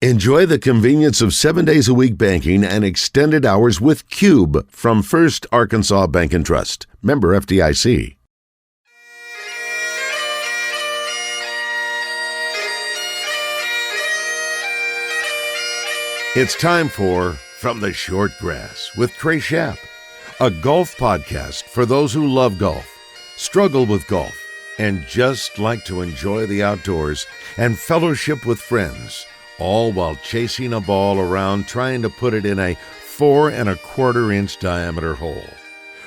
Enjoy the convenience of 7 days a week banking and extended hours with Cube from First Arkansas Bank and Trust. Member FDIC. It's time for From the Short Grass with Trey Schaap, a golf podcast for those who love golf, struggle with golf, and just like to enjoy the outdoors and fellowship with friends, all while chasing a ball around trying to put it in a 4 1/4 inch diameter hole.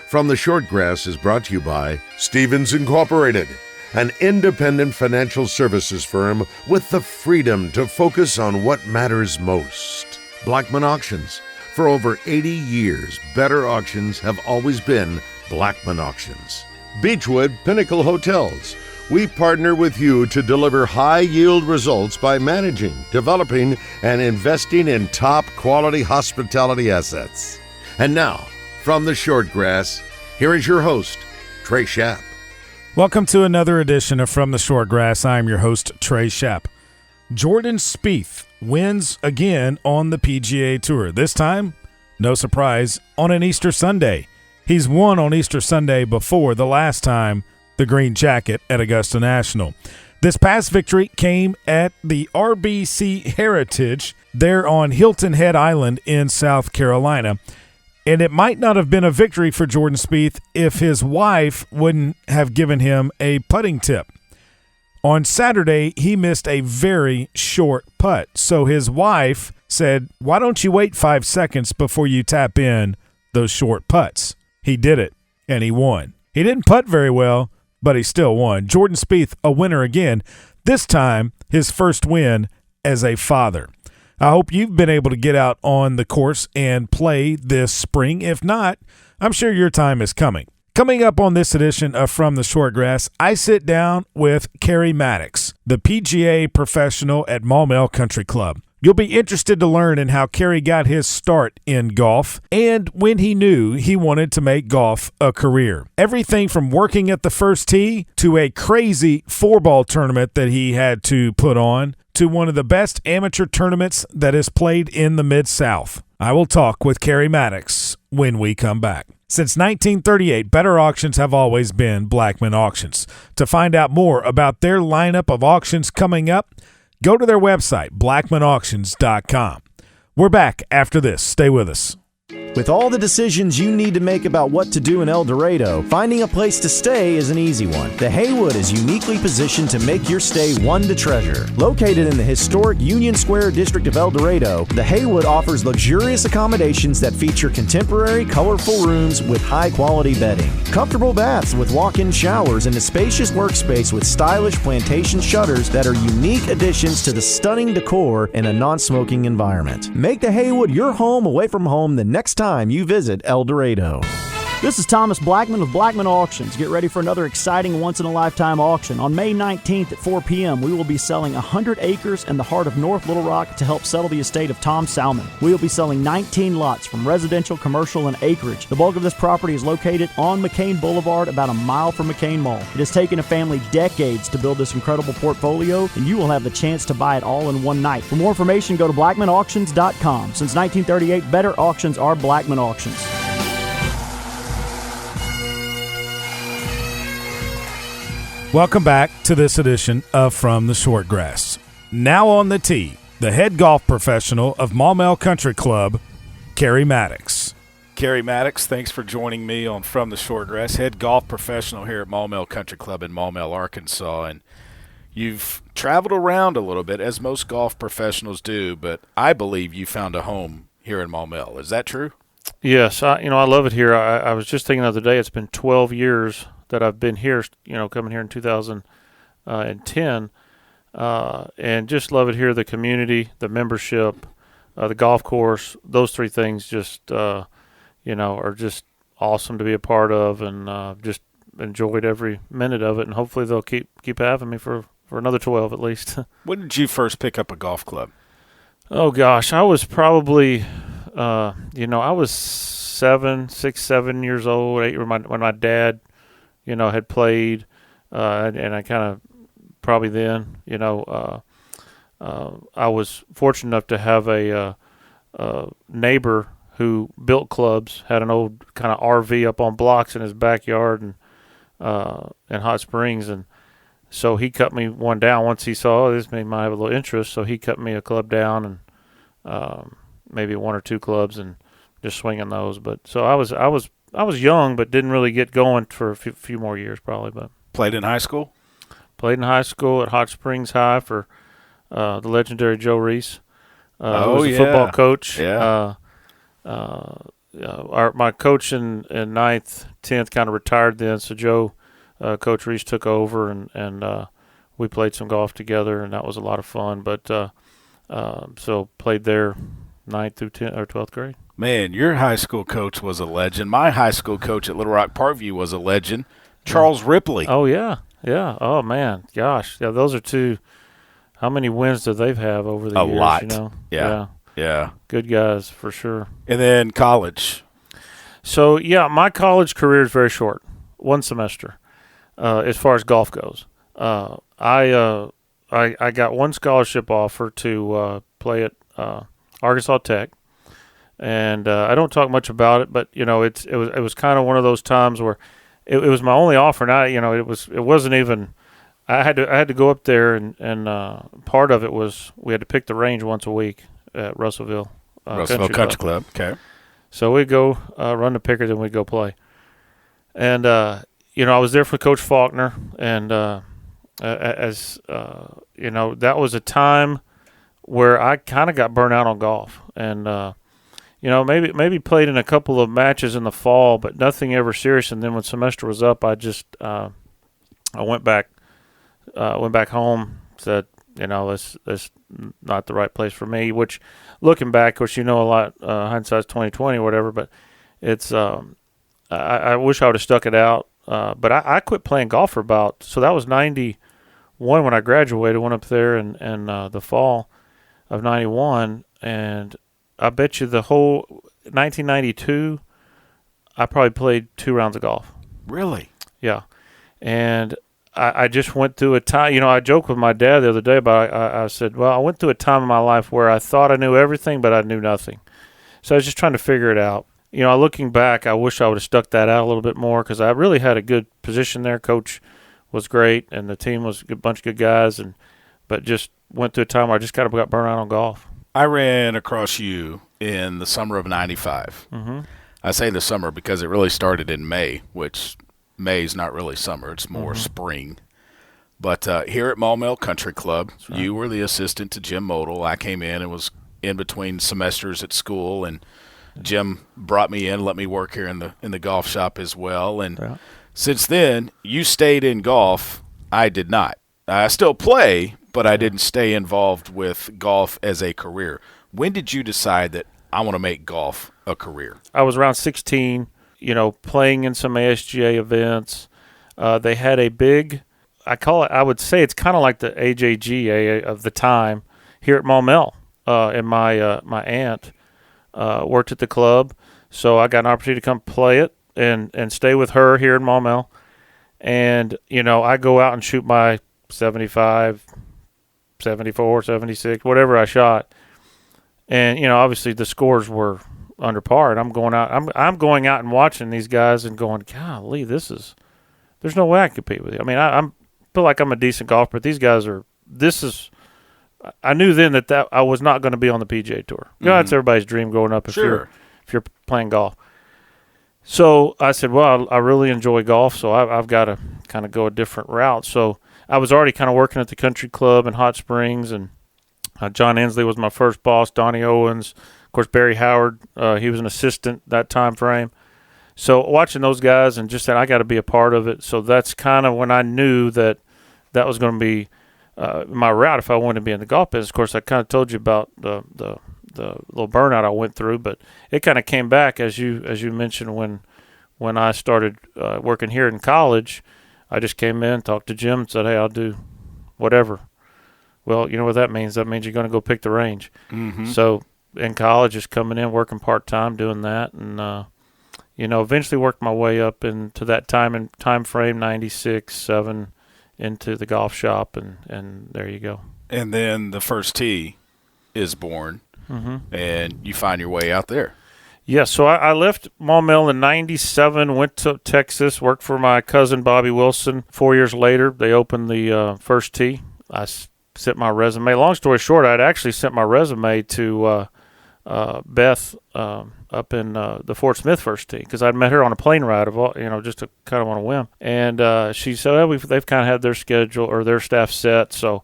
From the Short Grass is brought to you by Stevens Incorporated, an independent financial services firm with the freedom to focus on what matters most. Blackman Auctions. For over 80 years, better auctions have always been Blackman Auctions. Beechwood Pinnacle Hotels. We partner with you to deliver high-yield results by managing, developing, and investing in top-quality hospitality assets. And now, from the Short Grass, here is your host, Trey Schaap. Welcome to another edition of From the Short Grass. I'm your host, Trey Schaap. Jordan Spieth wins again on the PGA Tour. This time, no surprise, on an Easter Sunday. He's won on Easter Sunday before, the last time the green jacket at Augusta National. This past victory came at the RBC Heritage there on Hilton Head Island in South Carolina. And it might not have been a victory for Jordan Spieth if his wife wouldn't have given him a putting tip. On Saturday, he missed a very short putt. So his wife said, "Why don't you wait 5 seconds before you tap in those short putts?" He did it, and he won. He didn't putt very well, but he still won. Jordan Spieth, a winner again, this time his first win as a father. I hope you've been able to get out on the course and play this spring. If not, I'm sure your time is coming. Coming up on this edition of From the Short Grass, I sit down with Cary Maddox, the PGA professional at Maumelle Country Club. You'll be interested to learn in how Cary got his start in golf and when he knew he wanted to make golf a career. Everything from working at the first tee to a crazy 4-ball tournament that he had to put on to one of the best amateur tournaments that is played in the Mid-South. I will talk with Cary Maddox when we come back. Since 1938, better auctions have always been Blackman Auctions. To find out more about their lineup of auctions coming up, go to their website, blackmanauctions.com. We're back after this. Stay with us. With all the decisions you need to make about what to do in El Dorado, finding a place to stay is an easy one. The Haywood is uniquely positioned to make your stay one to treasure. Located in the historic Union Square district of El Dorado, the Haywood offers luxurious accommodations that feature contemporary, colorful rooms with high-quality bedding, comfortable baths with walk-in showers, and a spacious workspace with stylish plantation shutters that are unique additions to the stunning decor in a non-smoking environment. Make the Haywood your home away from home the next time you visit El Dorado. This is Thomas Blackman with Blackman Auctions. Get ready for another exciting once-in-a-lifetime auction. On May 19th at 4 p.m., we will be selling 100 acres in the heart of North Little Rock to help settle the estate of Tom Salmon. We will be selling 19 lots from residential, commercial, and acreage. The bulk of this property is located on McCain Boulevard, about a mile from McCain Mall. It has taken a family decades to build this incredible portfolio, and you will have the chance to buy it all in one night. For more information, go to blackmanauctions.com. Since 1938, better auctions are Blackman Auctions. Welcome back to this edition of From the Short Grass. Now on the tee, the head golf professional of Maumelle Country Club, Cary Maddox. Cary Maddox, thanks for joining me on From the Short Grass, head golf professional here at Maumelle Country Club in Maumelle, Arkansas. And you've traveled around a little bit, as most golf professionals do, but I believe you found a home here in Maumelle. Is that true? Yes, I love it here. I was just thinking the other day, it's been 12 years that I've been here, coming here in 2010, and just love it here. The community, the membership, the golf course, those three things just, are just awesome to be a part of, and just enjoyed every minute of it. And hopefully they'll keep having me for another 12 at least. When did you first pick up a golf club? Oh gosh, I was probably, I was 7 years old, 8 when my dad had played, and I kind of probably then, I was fortunate enough to have a neighbor who built clubs, had an old kind of RV up on blocks in his backyard and in Hot Springs, and so he cut me one down once he saw this might have a little interest. So he cut me a club down and maybe one or two clubs and just swinging those. But so I was young, but didn't really get going for a few more years probably. But Played in high school? played in high school at Hot Springs High for the legendary Joe Reese, who was a football coach. Yeah. My coach in 9th, 10th kind of retired then, so Joe, Coach Reese took over, and we played some golf together, and that was a lot of fun. But so played there 9th through 10th or 12th grade. Man, your high school coach was a legend. My high school coach at Little Rock Parkview was a legend, Charles Ripley. Oh, yeah. Yeah. Oh, man. Gosh. Yeah, those are two. How many wins do they have over the years? A lot. You know? Yeah. Good guys for sure. And then college. So, yeah, my college career is very short, 1 semester, as far as golf goes. I got one scholarship offer to play at Arkansas Tech, and I don't talk much about it, but it was kind of one of those times where it was my only offer, and it wasn't even. I had to go up there, and part of it was we had to pick the range once a week at Russellville. Country Club. Okay. So we'd go run the picker, then we'd go play. And, I was there for Coach Faulkner. And, that was a time where I kind of got burnt out on golf. And, maybe played in a couple of matches in the fall, but nothing ever serious. And then when semester was up, I just I went back home, said, that's not the right place for me, which looking back, of course, a lot, hindsight's 20/20 or whatever, but it's, I wish I would have stuck it out. But I quit playing golf for so that was 91 when I graduated, went up there in the fall of 91. And I bet you the whole 1992, I probably played 2 rounds of golf. Really? Yeah. And I just went through a time, I joked with my dad the other day about I said, well, I went through a time in my life where I thought I knew everything, but I knew nothing. So I was just trying to figure it out. Looking back, I wish I would have stuck that out a little bit more because I really had a good position there. Coach was great, and the team was a bunch of good guys, but just went through a time where I just kind of got burned out on golf. I ran across you in the summer of 95. Mm-hmm. I say the summer because it really started in May, which May's not really summer. It's more spring. But here at Maumelle Country Club, right. You were the assistant to Jim Modell. I came in and was in between semesters at school, and Jim brought me in, let me work here in the golf shop as well. And since then, you stayed in golf. I did not. I still play, but I didn't stay involved with golf as a career. When did you decide that I want to make golf a career? I was around 16. Playing in some ASGA events. They had a big, I would say it's kind of like the AJGA of the time here at Maumelle. And my aunt worked at the club, so I got an opportunity to come play it and stay with her here in Maumelle. And, I go out and shoot my 75, 74, 76, whatever I shot. And, obviously the scores were under par, and I'm going out and watching these guys and going, golly, there's no way I can compete with you. I mean, I feel like I'm a decent golfer, but these guys I knew then that I was not going to be on the PGA Tour. That's everybody's dream growing up if you're playing golf. So I said, well, I really enjoy golf, so I've got to kind of go a different route. So I was already kind of working at the country club in Hot Springs, and John Inslee was my first boss, Donnie Owens. Of course, Barry Howard, he was an assistant that time frame. So watching those guys and just said, I got to be a part of it. So that's kind of when I knew that was going to be my route if I wanted to be in the golf business. Of course, I kind of told you about the little burnout I went through, but it kind of came back as you mentioned when I started working here in college. I just came in, talked to Jim, and said, hey, I'll do whatever. Well, you know what that means? That means you're going to go pick the range. Mm-hmm. So in college, just coming in, working part-time, doing that, and, eventually worked my way up into that time frame, 96, 7, into the golf shop, and there you go. and then the first tee is born, and you find your way out there. Yeah, so I left Maumelle in '97, went to Texas, worked for my cousin Bobby Wilson. 4 years later, they opened the first tee. I sent my resume. Long story short, I'd actually sent my resume to Beth up in the Fort Smith first tee because I'd met her on a plane ride, just to kind of on a whim. And she said, well, they've kind of had their schedule or their staff set, so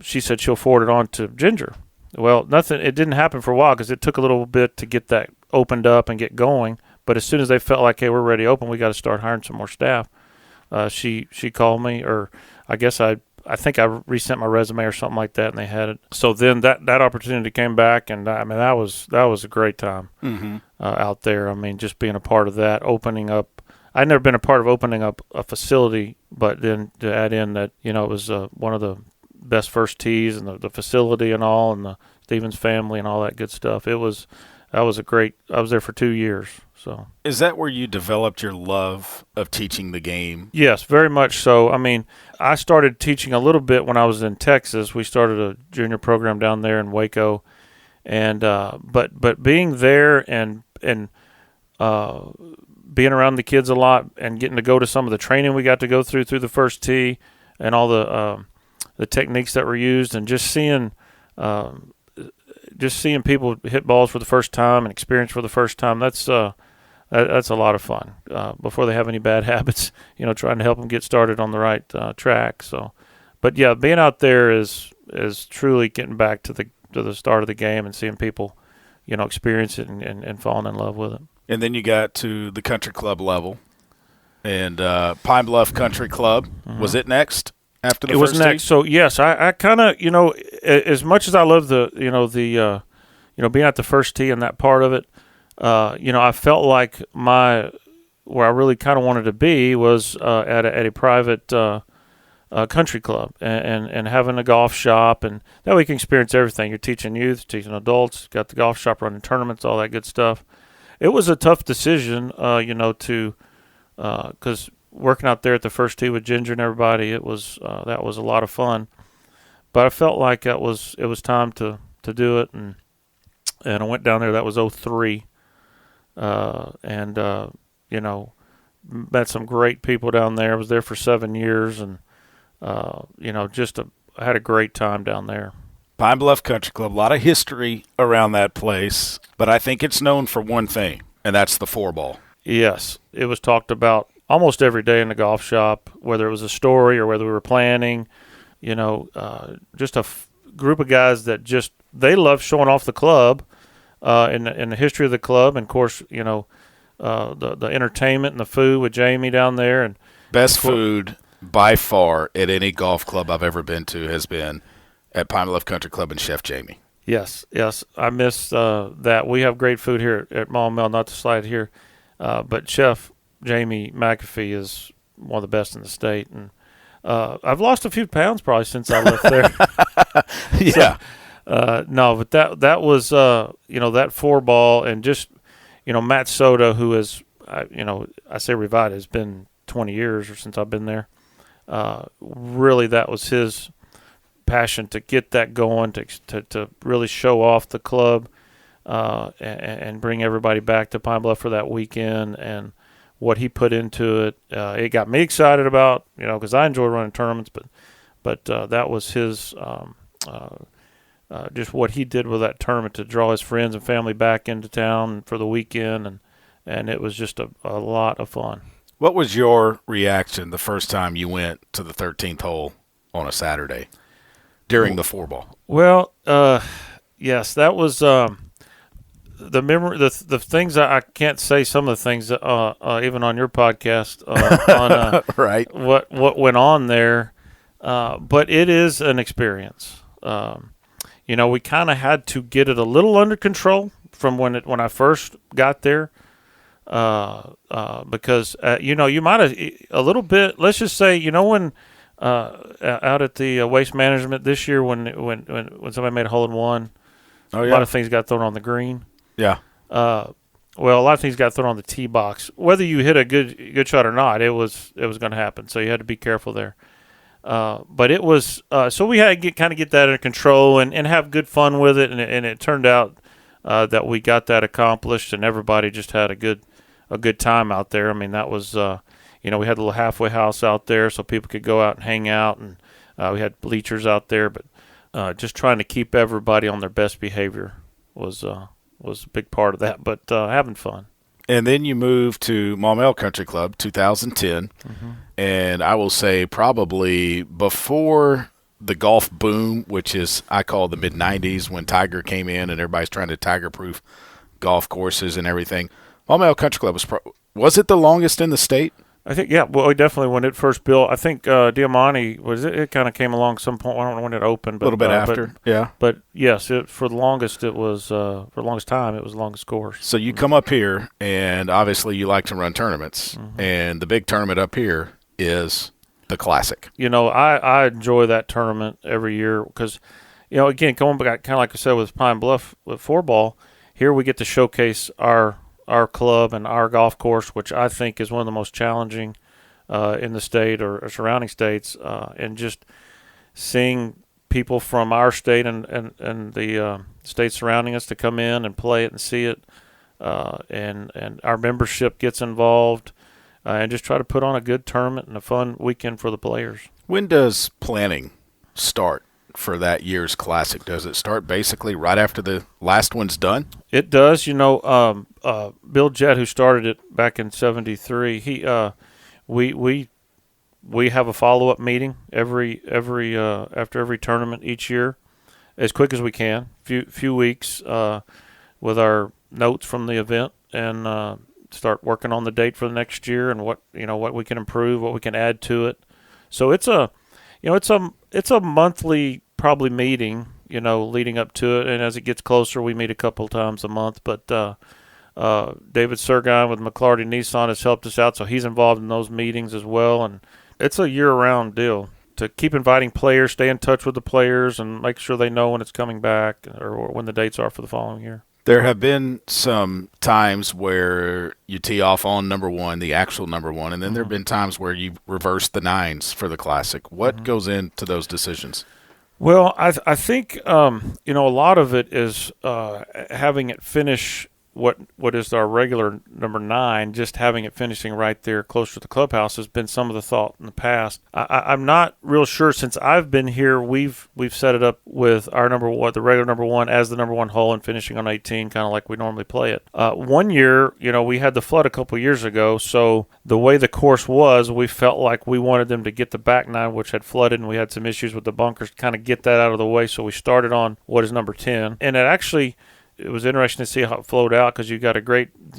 she said she'll forward it on to Ginger. Well, it didn't happen for a while because it took a little bit to get that opened up and get going. But as soon as they felt like, hey, we're ready to open, we got to start hiring some more staff. She called me, or I guess I think I resent my resume or something like that, and they had it. So then that opportunity came back, and I mean that was a great time out there. I mean, just being a part of that, opening up. I'd never been a part of opening up a facility, but then to add in that, it was one of the best first tees and the facility and all, and the Stevens family and all that good stuff. I was there for 2 years. So is that where you developed your love of teaching the game? Yes, very much so. I mean, I started teaching a little bit when I was in Texas. We started a junior program down there in Waco, and but being there and being around the kids a lot and getting to go to some of the training we got to go through the first tee and all the techniques that were used, and just seeing people hit balls for the first time and experience for the first time, that's a lot of fun before they have any bad habits, trying to help them get started on the right track. So, but yeah, being out there is truly getting back to the start of the game and seeing people, experience it and falling in love with it. And then you got to the country club level, and Pine Bluff Country Club. Was it next? After the first was next. tee? So yes, I kind of, as much as I love the being at the first tee and that part of it, I felt like where I really kind of wanted to be was at a private country club and having a golf shop, and that way you can experience everything. You're teaching youth, teaching adults, got the golf shop, running tournaments, all that good stuff. It was a tough decision, because working out there at the first tee with Ginger and everybody, that was a lot of fun. But I felt like it was time to do it, and I went down there. That was 2003, met some great people down there. I was there for 7 years, and I had a great time down there. Pine Bluff Country Club, a lot of history around that place, but I think it's known for one thing, and that's the 4-ball. Yes, it was talked about almost every day in the golf shop, whether it was a story or whether we were planning, just a group of guys that they love showing off the club in the history of the club. And, of course, the entertainment and the food with Jamie down there. And best food by far at any golf club I've ever been to has been at Pine Bluff Country Club and Chef Jamie. Yes, I miss that. We have great food here at Maumelle, not to slide here, but Chef Jamie McAfee is one of the best in the state, and I've lost a few pounds probably since I left there. Yeah. No, but that was that 4-ball, and just Matt Soda, who is I say revived, has been 20 years or since I've been there. Really, that was his passion to get that going, to really show off the club, and bring everybody back to Pine Bluff for that weekend, and what he put into it. It got me excited about, because I enjoy running tournaments, but that was his, just what he did with that tournament to draw his friends and family back into town for the weekend, and it was just a lot of fun. What was your reaction the first time you went to the 13th hole on a Saturday during the 4-ball? Well, yes, that was the memory, the things I can't say. Some of the things even on your podcast on right, what went on there, but it is an experience. We kind of had to get it a little under control from when I first got there, because you might have a little bit. Let's just say when out at the waste management this year when somebody made a hole in one, a lot of things got thrown on the green. Yeah. Well, a lot of things got thrown on the tee box. Whether you hit a good shot or not, it was going to happen. So you had to be careful there. But it was so we had to kind of get that under control and have good fun with it, and it turned out that we got that accomplished, and everybody just had a good time out there. I mean, that was we had a little halfway house out there so people could go out and hang out, and we had bleachers out there, but just trying to keep everybody on their best behavior was a big part of that, but having fun. And then you moved to Maumelle Country Club, 2010, and I will say probably before the golf boom, which is I call the mid-'90s when Tiger came in and everybody's trying to Tiger-proof golf courses and everything. Maumelle Country Club was it the longest in the state? I think, yeah. Well, definitely when it first built, I think Diamante it kind of came along some point. I don't know when it opened, but a little bit after. Yeah. But yes, for the longest, it was for the longest time, it was the longest course. So you come up here, and obviously you like to run tournaments, and the big tournament up here is the Classic. I enjoy that tournament every year because, again, going back, kind of like I said with Pine Bluff with 4-ball, here we get to showcase our club and our golf course, which I think is one of the most challenging in the state or surrounding states, and just seeing people from our state and the states surrounding us to come in and play it and see it, and our membership gets involved, and just try to put on a good tournament and a fun weekend for the players. When does planning start for that year's Classic? Does it start basically right after the last one's done? It does. Bill Jett, who started it back in '73, we have a follow-up meeting every after every tournament each year, as quick as we can, few weeks, with our notes from the event, and start working on the date for the next year and what we can improve, what we can add to it. So it's a monthly probably meeting, leading up to it, and as it gets closer, we meet a couple times a month. But David Sergine with McClarty Nissan has helped us out, so he's involved in those meetings as well. And it's a year-round deal to keep inviting players, stay in touch with the players, and make sure they know when it's coming back or when the dates are for the following year. There have been some times where you tee off on number one, the actual number one, and then there have been times where you reverse the nines for the Classic. What goes into those decisions? Well, I think a lot of it is having it finish what is our regular number 9, just having it finishing right there close to the clubhouse has been some of the thought in the past. I'm not real sure. Since I've been here, we've set it up with our number one, the regular number 1, as the number 1 hole and finishing on 18, kind of like we normally play it. One year, we had the flood a couple years ago, so the way the course was, we felt like we wanted them to get the back 9, which had flooded, and we had some issues with the bunkers, kind of get that out of the way. So we started on what is number 10, and it was interesting to see how it flowed out, because you got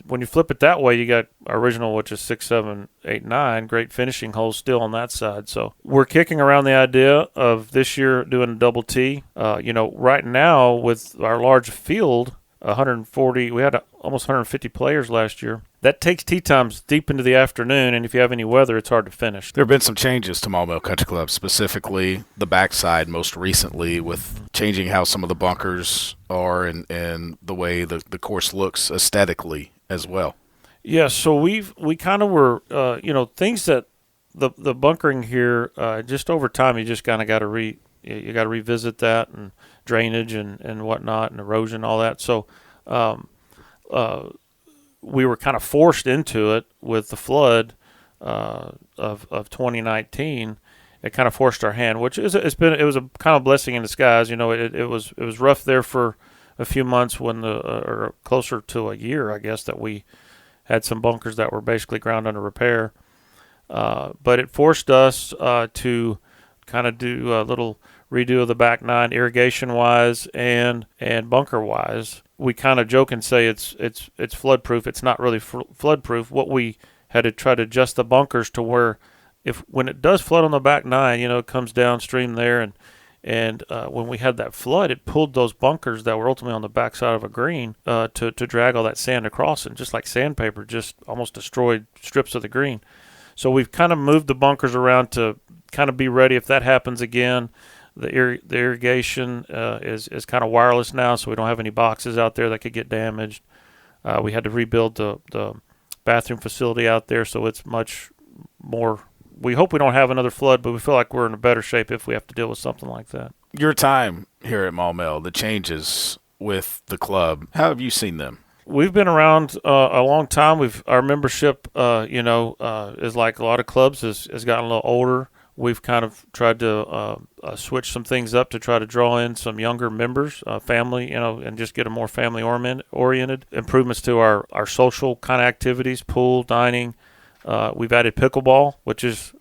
when you flip it that way, you got our original, which is 6, 7, 8, 9, great finishing holes still on that side. So we're kicking around the idea of this year doing a double tee. Right now with our large field, 140, we had almost 150 players last year. That takes tee times deep into the afternoon, and if you have any weather, it's hard to finish. There have been some changes to Maumelle Country Club, specifically the backside most recently, with changing how some of the bunkers are and the way the course looks aesthetically as well. Yeah, so we kind of were, things that the bunkering here, just over time, you just kind of got to revisit that, and drainage and whatnot, and erosion, all that. So we were kind of forced into it with the flood of 2019. It kind of forced our hand, which it was a kind of blessing in disguise. It was rough there for a few months or closer to a year, I guess, that we had some bunkers that were basically ground under repair. But it forced us to kind of do a little redo of the back 9, irrigation-wise and bunker-wise. We kind of joke and say it's flood-proof. It's not really flood-proof. What we had to try to adjust the bunkers to where, when it does flood on the back 9, it comes downstream there, and when we had that flood, it pulled those bunkers that were ultimately on the backside of a green to drag all that sand across, and just like sandpaper, just almost destroyed strips of the green. So we've kind of moved the bunkers around to kind of be ready if that happens again. The irrigation is kind of wireless now, so we don't have any boxes out there that could get damaged. We had to rebuild the bathroom facility out there, so it's much more we hope we don't have another flood, but we feel like we're in a better shape if we have to deal with something like that. Your time here at Maumelle, the changes with the club, how have you seen them? We've been around a long time. Our membership, is like a lot of clubs, has gotten a little older. We've kind of tried to switch some things up to try to draw in some younger members, family, and just get a more family-oriented improvements to our social kind of activities, pool, dining. We've added pickleball, which is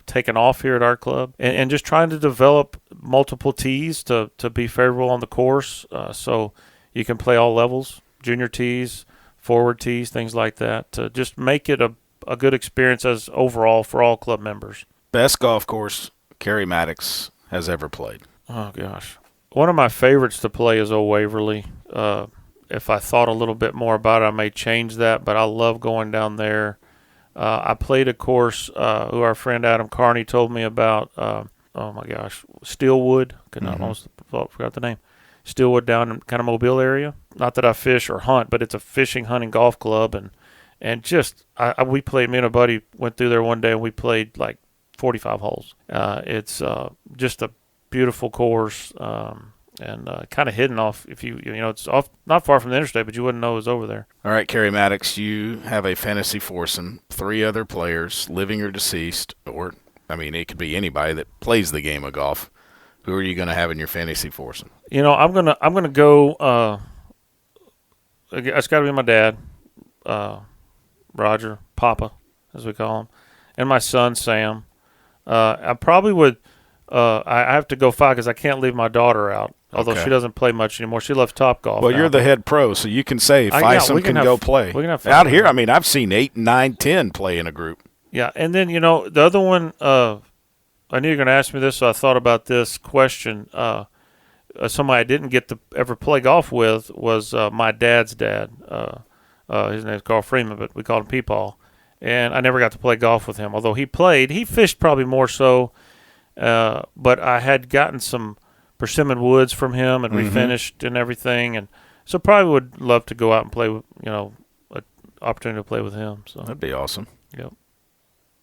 taken off here at our club, and just trying to develop multiple tees to be favorable on the course, so you can play all levels, junior tees, forward tees, things like that, to just make it a good experience as overall for all club members. Best golf course Cary Maddox has ever played? Oh, gosh. One of my favorites to play is Old Waverly. If I thought a little bit more about it, I may change that, but I love going down there. I played a course who our friend Adam Carney told me about, Steelwood. I almost forgot the name. Steelwood down in kind of Maumelle area. Not that I fish or hunt, but it's a fishing, hunting golf club. And just, we played, me and a buddy went through there one day and we played like 45 holes. It's just a beautiful course and kind of hidden off. If it's off not far from the interstate, but you wouldn't know it was over there. All right, Cary Maddox, you have a fantasy foursome, 3 other players, living or deceased, or it could be anybody that plays the game of golf. Who are you going to have in your fantasy foursome? I'm gonna go. It's got to be my dad, Roger, Papa, as we call him, and my son Sam. I probably would. I have to go 5 because I can't leave my daughter out. Although she doesn't play much anymore, she loves Topgolf. Well, you're the head pro, so you can say Fisum can go play. We can have fun out here. I've seen 8, 9, 10 play in a group. Yeah, and then the other one. I knew you were going to ask me this, so I thought about this question. Somebody I didn't get to ever play golf with was my dad's dad. His name is Carl Freeman, but we called him Peepaw. And I never got to play golf with him, although he played. He fished probably more so, but I had gotten some persimmon woods from him and refinished and everything, and so probably would love to go out and play with, an opportunity to play with him. So that'd be awesome. Yep.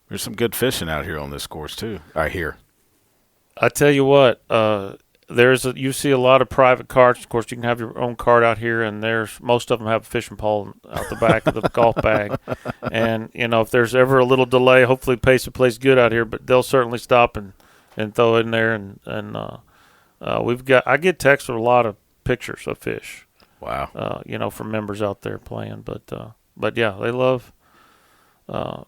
There's some good fishing out here on this course too, I hear. I tell you what, you see a lot of private carts. Of course, you can have your own cart out here, and most of them have a fishing pole out the back of the golf bag. And if there's ever a little delay, hopefully pace plays good out here, but they'll certainly stop and throw it in there. And I get texts with a lot of pictures of fish. Wow. From members out there playing, but yeah, they love. I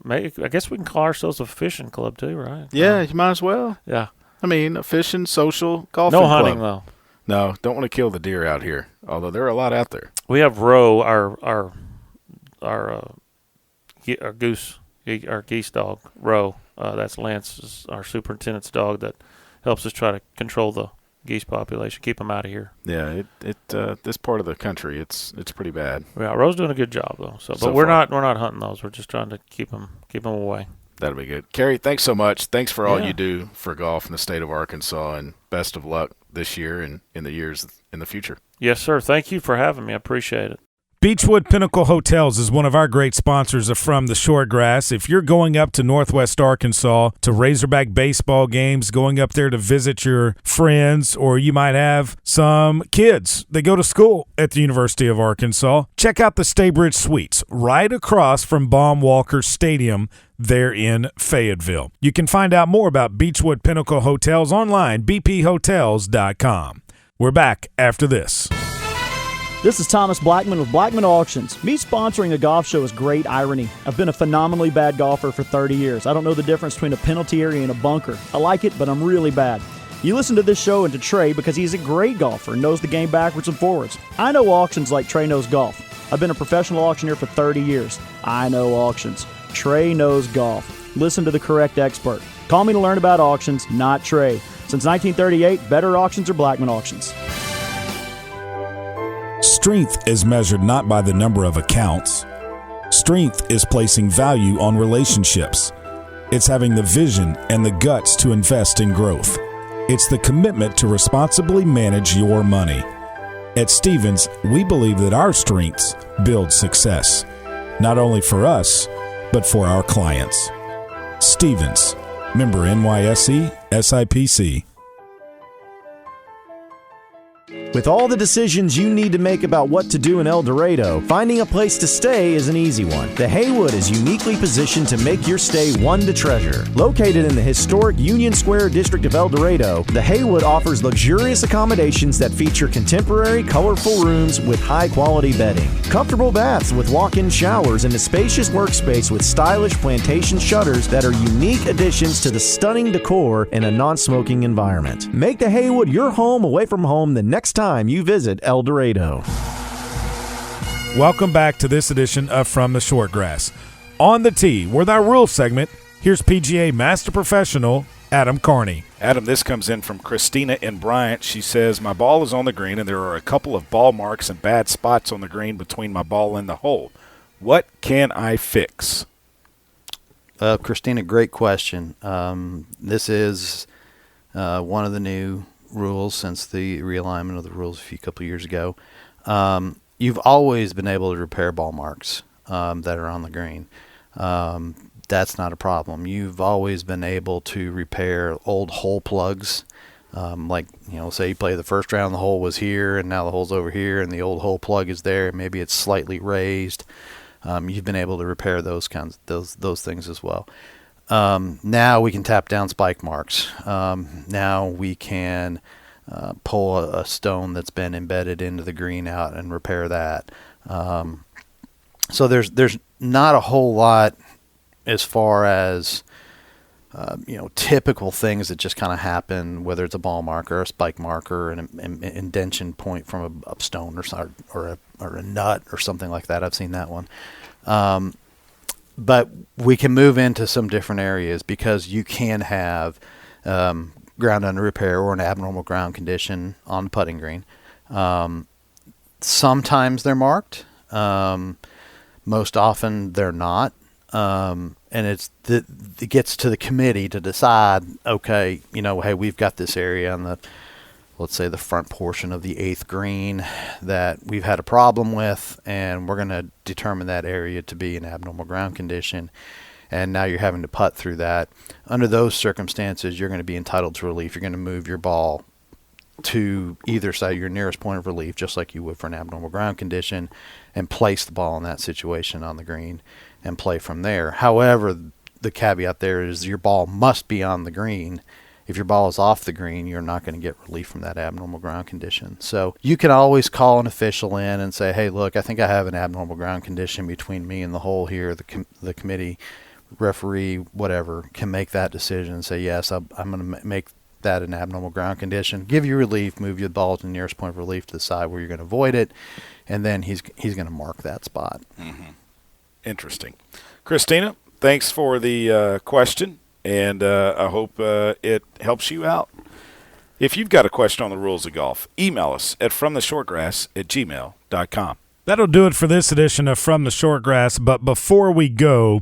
guess we can call ourselves a fishing club too, right? Yeah, you might as well. Yeah. A fishing, social, golfing club. No hunting, though. No, don't want to kill the deer out here, although there are a lot out there. We have Roe, our geese dog, Roe. That's Lance, our superintendent's dog that helps us try to control the geese population, keep them out of here. Yeah, this part of the country, it's pretty bad. Yeah, Roe's doing a good job though. But we're not hunting those. We're just trying to keep them away. That'll be good. Cary, thanks so much. Thanks for all you do for golf in the state of Arkansas, and best of luck this year and in the years in the future. Yes, sir. Thank you for having me. I appreciate it. Beechwood Pinnacle Hotels is one of our great sponsors of From the Shortgrass. If you're going up to Northwest Arkansas to Razorback baseball games, going up there to visit your friends, or you might have some kids that go to school at the University of Arkansas, check out the Staybridge Suites right across from Baum Walker Stadium there in Fayetteville. You can find out more about Beechwood Pinnacle Hotels online, bphotels.com. We're back after this. This is Thomas Blackman with Blackman Auctions. Me sponsoring a golf show is great irony. I've been a phenomenally bad golfer for 30 years. I don't know the difference between a penalty area and a bunker. I like it, but I'm really bad. You listen to this show and to Trey because he's a great golfer and knows the game backwards and forwards. I know auctions like Trey knows golf. I've been a professional auctioneer for 30 years. I know auctions. Trey knows golf. Listen to the correct expert. Call me to learn about auctions, not Trey. Since 1938, better auctions are Blackman Auctions. Strength is measured not by the number of accounts. Strength is placing value on relationships. It's having the vision and the guts to invest in growth. It's the commitment to responsibly manage your money. At Stevens, we believe that our strengths build success, not only for us, but for our clients. Stevens, Member NYSE, SIPC. With all the decisions you need to make about what to do in El Dorado, finding a place to stay is an easy one. The Haywood is uniquely positioned to make your stay one to treasure. Located in the historic Union Square district of El Dorado, the Haywood offers luxurious accommodations that feature contemporary, colorful rooms with high-quality bedding, comfortable baths with walk-in showers, and a spacious workspace with stylish plantation shutters that are unique additions to the stunning decor in a non-smoking environment. Make the Haywood your home away from home the next time you visit El Dorado. Welcome back to this edition of From the Shortgrass. On the tee, with our rules segment, here's PGA Master Professional Adam Carney. Adam, this comes in from Christina in Bryant. She says, my ball is on the green and there are a couple of ball marks and bad spots on the green between my ball and the hole. What can I fix? Christina, great question. This is one of the new rules since the realignment of the rules a couple of years ago. You've always been able to repair ball marks that are on the green. That's not a problem. You've always been able to repair old hole plugs. Like, say you play the first round, the hole was here and now the hole's over here and the old hole plug is there. Maybe it's slightly raised. You've been able to repair those things as well. Now we can tap down spike marks. Now we can pull a stone that's been embedded into the green out and repair that. So there's not a whole lot as far as typical things that just kind of happen, whether it's a ball marker, a spike marker, an indention point from a stone or a nut or something like that. I've seen that one. But we can move into some different areas because you can have ground under repair or an abnormal ground condition on the putting green. Sometimes they're marked. Most often they're not. And it gets to the committee to decide, okay, hey, we've got this area on the, let's say, the front portion of the 8th green that we've had a problem with, and we're going to determine that area to be an abnormal ground condition, and now you're having to putt through that. Under those circumstances, you're going to be entitled to relief. You're going to move your ball to either side, your nearest point of relief, just like you would for an abnormal ground condition, and place the ball in that situation on the green and play from there. However, the caveat there is your ball must be on the green. If your ball is off the green, you're not going to get relief from that abnormal ground condition. So you can always call an official in and say, hey, look, I think I have an abnormal ground condition between me and the hole here. The committee, referee, whatever, can make that decision and say, yes, I'm going to make that an abnormal ground condition, give you relief, move your ball to the nearest point of relief to the side where you're going to avoid it, and then he's going to mark that spot. Mm-hmm. Interesting. Christina, thanks for the question. And I hope it helps you out. If you've got a question on the rules of golf, email us at fromtheshortgrass@gmail.com. That'll do it for this edition of From the Shortgrass. But before we go,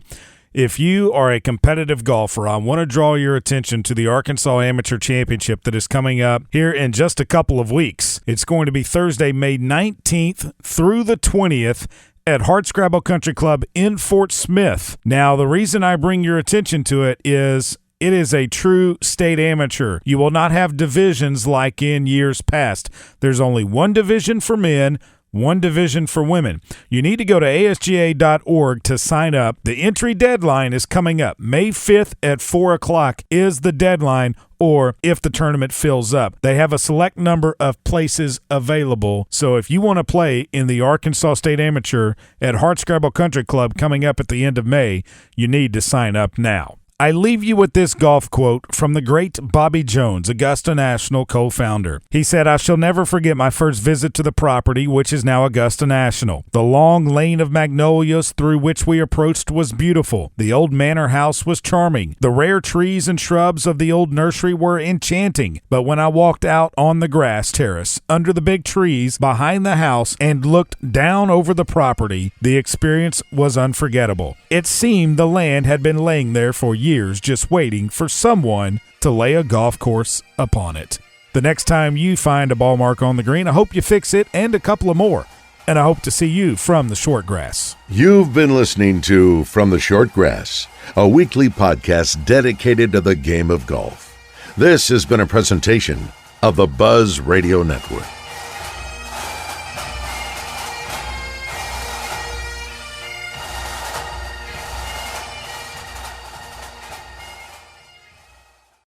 if you are a competitive golfer, I want to draw your attention to the Arkansas Amateur Championship that is coming up here in just a couple of weeks. It's going to be Thursday, May 19th through the 20th. At Hardscrabble Country Club in Fort Smith. Now, the reason I bring your attention to it is a true state amateur. You will not have divisions like in years past. There's only one division for men, one division for women. You need to go to asga.org to sign up. The entry deadline is coming up. May 5th at 4 o'clock is the deadline, or if the tournament fills up. They have a select number of places available. So if you want to play in the Arkansas State Amateur at Hardscrabble Country Club coming up at the end of May, you need to sign up now. I leave you with this golf quote from the great Bobby Jones, Augusta National co-founder. He said, "I shall never forget my first visit to the property, which is now Augusta National. The long lane of magnolias through which we approached was beautiful. The old manor house was charming. The rare trees and shrubs of the old nursery were enchanting. But when I walked out on the grass terrace, under the big trees behind the house, and looked down over the property, the experience was unforgettable. It seemed the land had been laying there for years, just waiting for someone to lay a golf course upon it." The next time you find a ball mark on the green, I hope you fix it and a couple of more. and I hope to see you from the short grass. You've been listening to From the Short Grass, a weekly podcast dedicated to the game of golf. This has been a presentation of the Buzz Radio Network.